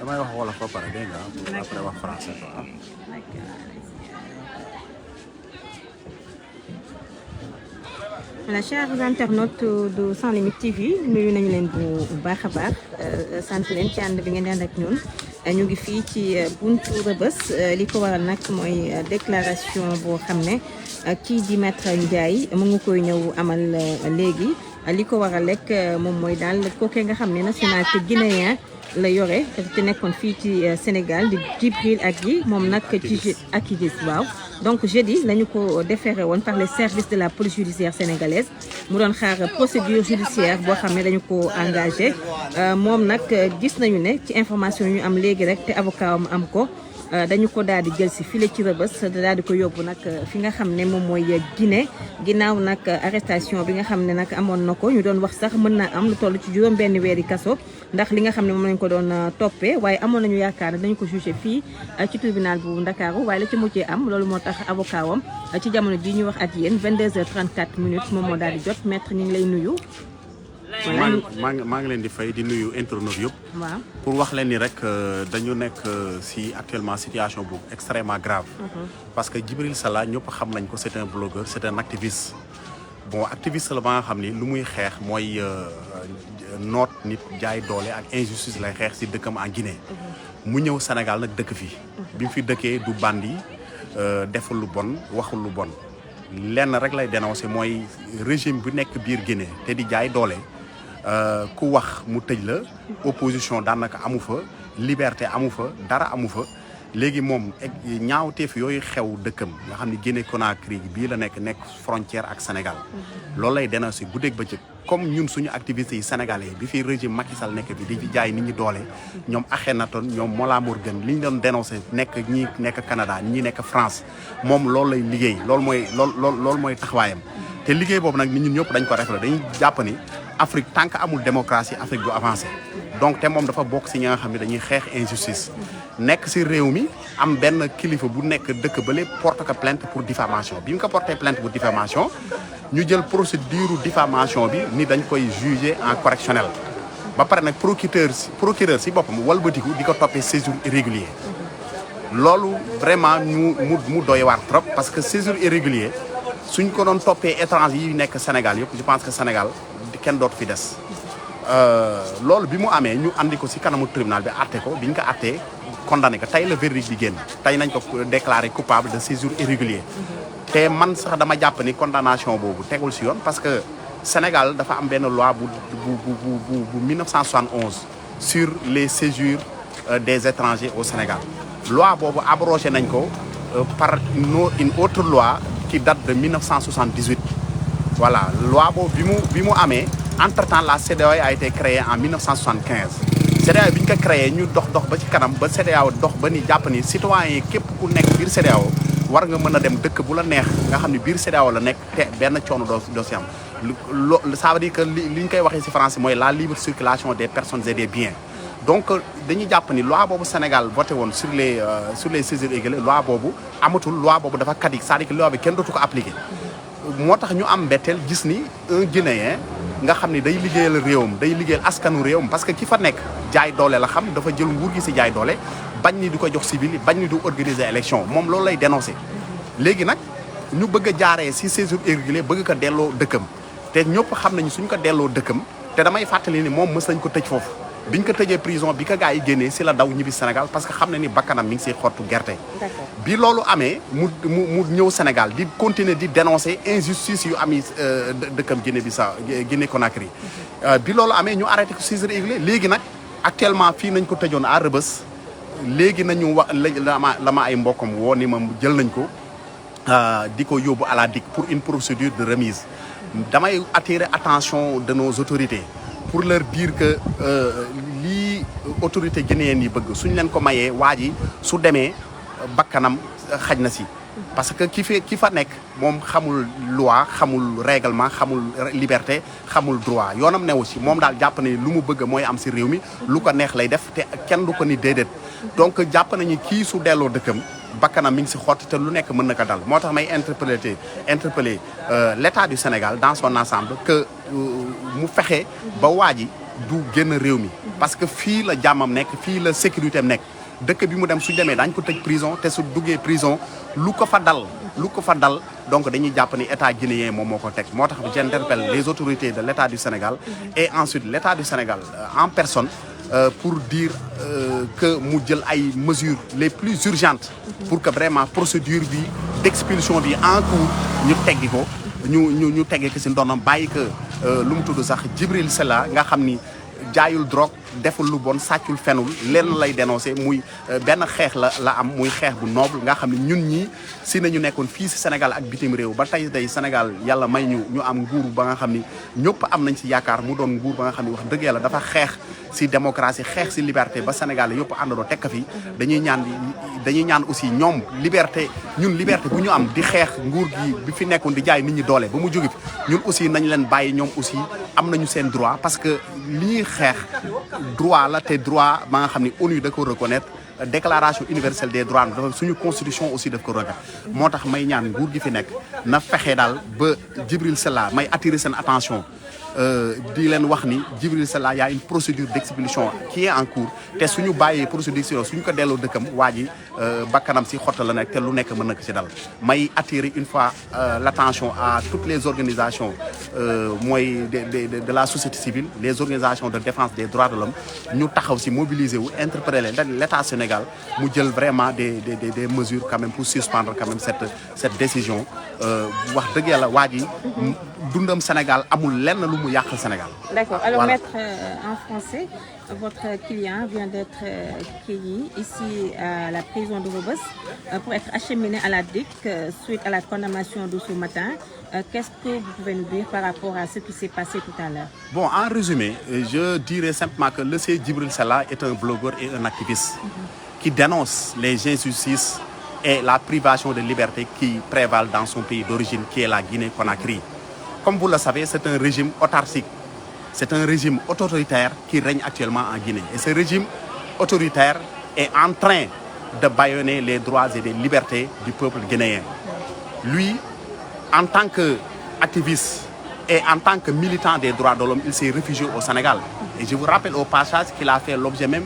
damay wax wolof ba pare dégg nga après wax français quoi. Voilà, chers internautes de Sans Limites TV nuyu nañu leen bu baax a baax sant leen ci ànd bi ngeen di ànd ak ñun ñu ngi fii ci buntu Rebeuss li ko waral nag mooy déclaration boo xam ne kii di Maître Ndiaye mu ngi koy ñëw amal léegi li ko waral rek moom mooy daal kookee nga xam ne nationalité guinéen la yore te nekkoon fii ci Sénégal di Djibril Agui moom nag ci Akidis waaw. Donc jeudi lañu ko déféré woon par les services de la police judiciaire sénégalaise mu doon xaar procédure judiciaire boo xam ne dañu ko engagé moom nag gis nañu ne ci information yu ñu am léegi rek te avocat am ko dañu ko daal di jël si file ci Rebeuss daal di ko yóbbu nag fi nga xam ne moom mooy Guinée ginnaaw nag arrestation bi nga xam ne nag amoon na ko ñu doon wax sax mën naa am lu toll ci juróom benn weeri kaso ndax li nga xam ne moom lañ ko doon toppee waaye amoon nañu yaakaar ne dañu ko jugé fii ci tribunal bu Ndakaaru waaye la ci mujjee am loolu moo tax avocat wam ci jamono ji ñuy wax ak yéen 22h34 moom moo daal di jot maître ñu ngi lay nuyu. maa ngi leen di fay di nuyu internautes yëpp. waaw pour wax leen ni rek dañu nekk si actuellement situation bu extrêmement grave. parce que Djibril Salla ñëpp xam nañ ko c'est un blogueur c'est un activiste. bon activiste la ba nga xam ni lu muy xeex mooy noot nit jaay doole ak injustice lay xeex si dëkkam en Guinée. mu ñëw Sénégal nag dëkk fii. bi mu fi dëkkee du bandi deful lu bon waxul lu bon. lenn rek lay dénoncer mooy régime bu nekk biir Guinée te di jaay doole. ku wax mu tëj la opposition daanaka amu fa liberté amu fa dara amu fa léegi moom ñaawteef yooyu xew dëkkam nga xam ne Guinée Conakry bii la nekk frontière ak Sénégal loolu lay dénoncer guddeeg bëccëg comme ñun suñu activités yi sénégalais bi fi régime Macky Sall nekk bi di jaay nit ñi doole ñoom Akhenaton ñoom Mollah Morgun li ñu doon dénoncer ñi nekk Canada ñi nekk France moom loolu lay liggéey loolu mooy taxawaayam te liggéey boobu nag nit ñun ñëpp dañ ko rafetlu dañuy jàpp ni Afrique tant que amul démocratie Afrique du avancé donc te moom dafa bokk si ñi nga xam ne dañuy xeex injustice nekk si réew mi am benn kilifa bu nekk dëkk bële porte ko plainte pour diffamation bi mu ko porté plainte pour diffamation ñu jël procédure diffamation bi ni dañ koy juger en correctionnel ba pare nag procureur si boppam walbatiku di ko toppee séjour irrégulier loolu vraiment mu doy waar trop parce que séjour irrégulier suñ ko doon toppee étranger yi nekk Sénégal yëpp je pense que Sénégal kenn dootu fi des loolu bi mu amee ñu andi ko si kanamu tribunal bi àtte ko bi ñu ko àttee condamné ko tey la verdict bi génn tey nañ ko déclaré coupable de séjour irrégulier te man sax dama jàpp ni condamnation boobu tegul si yoon parce que Sénégal dafa am benn loi bu 1971 sur les séjours des étrangers au Sénégal loi boobu abrogé nañ ko par une autre loi qui date de 1978 voilà loi boobu bi mu amee entre-temps la CEDEAO a été créée en 1975 CEDEAO bi ñu ko créé ñu dox ba ci kanam ba CEDEAO dox ba ni jàpp ni citoyen yi képp ku nekk biir CEDEAO war nga mën a dem dëkk bu la neex nga xam ne biir CEDEAO la nekk te benn coono doo si am ça veut dire que li ñu koy waxee si français mooy la libre circulation des personnes et des biens donc dañuy jàpp ni loi boobu Sénégal voté woon sur les séjours irréguliers loi boobu amatul loi boobu dafa caduc c'est-à-dire que loi bi kenn dootu ko appliqué moo tax ñu am mbetteel gis ni un Guinéen nga xam ni day liggéeyal réewam day liggéeyal askanu réewam parce que ki fa nekk jaay doole la xam dafa jël nguur gi si jaay doole bañ ni du ko jox civil yi bañ ni du organiser élection moom loolu lay dénoncer léegi nag ñu bëgg a jaaree si séjour irrégulier bëgg ko delloo dëkkam te ñëpp xam nañu suñ ko delloo dëkkam te damay fàttali ni moom mës nañ ko tëj foofu biñ ko tëjee prison bi ko gars yi génnee si la daw ñibbi Sénégal parce que xam na ni bakkanam mi ngi siy xottu gerte bi loolu amee mu ñëw Sénégal di continuer di dénoncer injustice yu am yi dëkkam Guinée Conakry bi loolu amee ñu arrêté ko séjour irrégulier léegi nag actuellement fii nañ ko tëjoon à Rebeuss léegi nañu wax la ma ay mbokkam woo ni ma jël nañ ko di ko yóbbu à la DIC pour une procédure de remise damay attirer attention de nos autorités pour leur dire que lii autorité guinéenne yi bëgg suñ leen ko mayee waa ji su demee bakkanam xaj na si parce que ki fa nekk moom xamul loi xamul règlement xamul liberté xamul droit yoonam newu si moom daal jàpp ne lu mu bëgg mooy am si réew mi lu ko neex lay def te kenn du ko ni déedéet donc jàpp nañu kii su delloo dëkkam bakkanam mi ngi si xott te lu nekk mën na ko dal moo tax may interpeller l'État du Sénégal dans son ensemble que mu fexe ba waa ji du génn réew mi parce que fii la jàmmam nekk fii la sécurité am nekk dëkk bi mu dem su demee daañu ko tëj prison te su duggee prison lu ko fa dal donc dañuy jàpp ni état guinéen moom moo ko teg moo tax j'interpelle les autorités de l'état du Sénégal et ensuite l'état du Sénégal en personne pour dire que mu jël ay mesures les plus urgentes pour que vraiment procédure bi d'expulsion bi en cours ñu teggi ko ñu teggi ko si ndonam bàyyi que lu mu tudd sax Djibril Sella nga xam ni jaayul drogue deful lu bon sàccul fenul lenn lay dénoncé muy benn xeex la am muy xeex bu noble nga xam ne ñun ñii si nañu nekkoon fii si Sénégal ak bitim réew ba tey Sénégal yàlla may ñu am nguur ba nga xam ni ñëpp am nañ si yaakaar mu doon nguur ba nga xam ni wax dëgg yàlla dafa xeex si démocratie xeex si liberté ba Sénégal yëpp àndandoo tekk fi dañuy ñaan aussi ñoom liberté bu ñu am di xeex nguur gi bi fi nekkoon di jaay nit ñi doole ba mu jóge fi ñun aussi nañ leen bàyyi ñoom aussi am nañu seen droit parce que li ñuy xeex droit la te droit ba nga xam ni ONU da ko reconnaître déclaration universelle des droits dafa suñu constitution aussi daf ko reconnaître moo tax may ñaan nguur gi fi nekk na fexe daal ba Djibril Sella may attirer seen attention di leen wax ni Djibril Sella y a une procédure d'expulsion qui est en cours te suñu bàyyee procédure d'expulsion suñu ko delloo dëkkam waa ji bakkanam si xotta la nekk te lu nekk mën na ko ci dal may attirer une fois l'attention à toutes les organisations mooy de la société civile les organisations de défense des droits de l'homme ñu taxaw si mobiliser wu interpeller l'état Sénégal mu jël vraiment des mesures quand même pour suspendre quand même cette décision wax dëgg yàlla waa ji dundam Sénégal amul lenn lu mu yàq Sénégal. D'accord. Alors voilà. Maître, en français, votre client vient d'être cueilli ici à la prison de Rebeuss pour être acheminé à la DIC suite à la condamnation de ce matin. Qu'est-ce que vous pouvez nous dire par rapport à ce qui s'est passé tout à l'heure? Bon, en résumé, je dirais simplement que le Djibril Sella est un blogueur et un activiste qui dénonce les injustices et la privation de liberté qui prévalent dans son pays d'origine, qui est la Guinée-Conakry. Comme vous le savez, c'est un régime autarcique. C'est un régime autoritaire qui règne actuellement en Guinée. Et ce régime autoritaire est en train de bâillonner les droits et les libertés du peuple guinéen. Lui, en tant qu'activiste et en tant que militant des droits de l'homme, il s'est réfugié au Sénégal. Et je vous rappelle au passage qu'il a fait l'objet même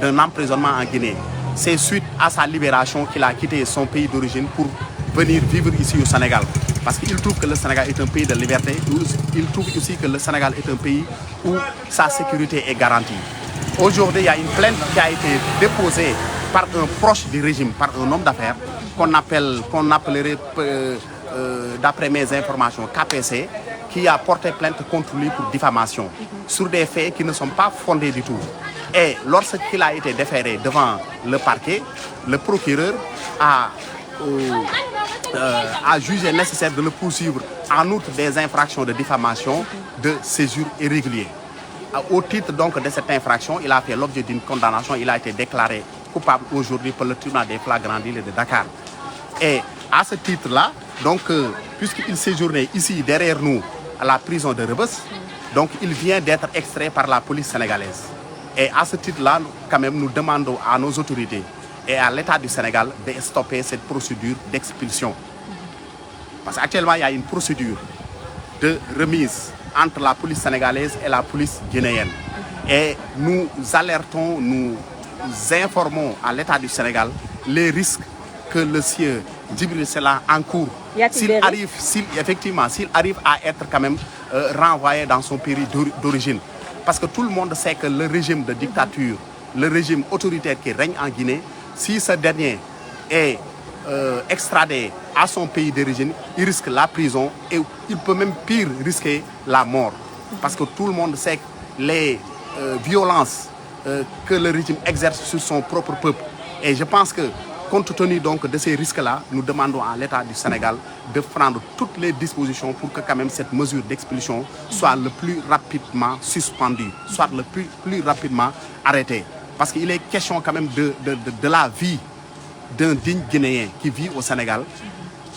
d'un emprisonnement en Guinée. C'est suite à sa libération qu'il a quitté son pays d'origine pour venir vivre ici au Sénégal. Parce qu'il trouve que le Sénégal est un pays de liberté. Il trouve aussi que le Sénégal est un pays où sa sécurité est garantie. Aujourd'hui, il y a une plainte qui a été déposée par un proche du régime, par un homme d'affaires, qu'on appellerait, d'après mes informations, KPC, qui a porté plainte contre lui pour diffamation, sur des faits qui ne sont pas fondés du tout. Et lorsqu'il a été déféré devant le parquet, le procureur a jugé nécessaire de le poursuivre en outre des infractions de diffamation de séjour irrégulier. Au titre donc de cette infraction, il a fait l'objet d'une condamnation. Il a été déclaré coupable aujourd'hui par le tribunal des flagrants délits de Dakar. Et à ce titre-là, donc puisqu'il séjournait ici derrière nous à la prison de Rebeuss, donc il vient d'être extrait par la police sénégalaise. Et à ce titre-là, quand même, nous demandons à nos autorités et à l'État du Sénégal de stopper cette procédure d'expulsion. Parce qu'actuellement, il y a une procédure de remise entre la police sénégalaise et la police guinéenne. Et nous alertons, nous informons à l'État du Sénégal les risques que le sieur Djibril Sella encourt. S'il arrive à être quand même renvoyé dans son pays d'origine. Parce que tout le monde sait que le régime de dictature, le régime autoritaire qui règne en Guinée, si ce dernier est extradé à son pays d'origine, il risque la prison et il peut même pire risquer la mort. Parce que tout le monde sait que les violences que le régime exerce sur son propre peuple. Et je pense que compte tenu donc de ces risques-là, nous demandons à l'État du Sénégal de prendre toutes les dispositions pour que quand même cette mesure d'expulsion soit le plus rapidement suspendue, soit le plus rapidement arrêtée. Parce qu'il est question quand même de la vie d'un digne Guinéen qui vit au Sénégal,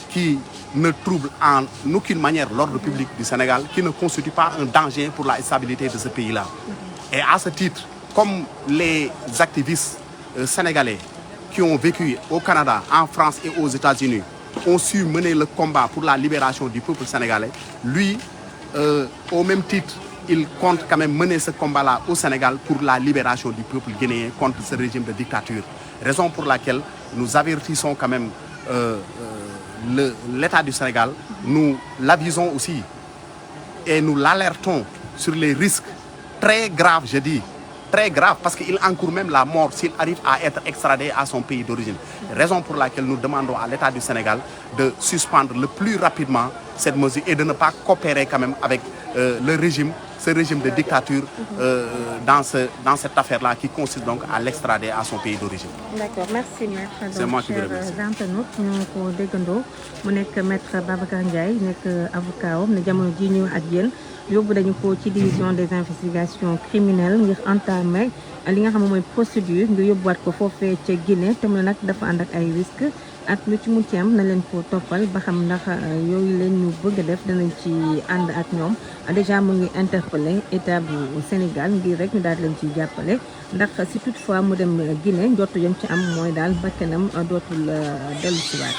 qui ne trouble en aucune manière l'ordre public du Sénégal, qui ne constitue pas un danger pour la stabilité de ce pays-là. Et à ce titre, comme les activistes sénégalais qui ont vécu au Canada, en France et aux États-Unis ont su mener le combat pour la libération du peuple sénégalais, lui, au même titre il compte quand même mener ce combat-là au Sénégal pour la libération du peuple guinéen contre ce régime de dictature. Raison pour laquelle nous avertissons quand même l'État du Sénégal, nous l'avisons aussi et nous l'alertons sur les risques très graves, je dis, très graves, parce qu'il encourt même la mort s'il arrive à être extradé à son pays d'origine. Raison pour laquelle nous demandons à l'État du Sénégal de suspendre le plus rapidement cette mesure et de ne pas coopérer quand même avec le régime, ce régime de dictature dans cette affaire-là qui consiste donc à l'extrader à son pays d'origine. D'accord, merci maître. C'est moi qui vous remercie. internautes ñoo ko déggandoo mu nekk maître Babacar Ndiaye nekk avocat am ne jamono ji ñu ak yéen yóbbu dañu ko ci division des investigations criminelles ngir entamer li nga xam ne mooy procédure ngir yóbbuwaat ko foofee ca Guinée te mu ne nag dafa ànd ak ay risques ak lu ci munti am na leen ko toppal ba xam ndax yooyu leen ñu bëgg a def danañ ci ànd ak ñoom déjà mu ngi interpellé état bu Sénégal ngir rek ñu daal leen ciy jàppale ndax si toutefois mu dem Guinée njottu jëm ci am mooy daal bakkanam dootul dellu si waat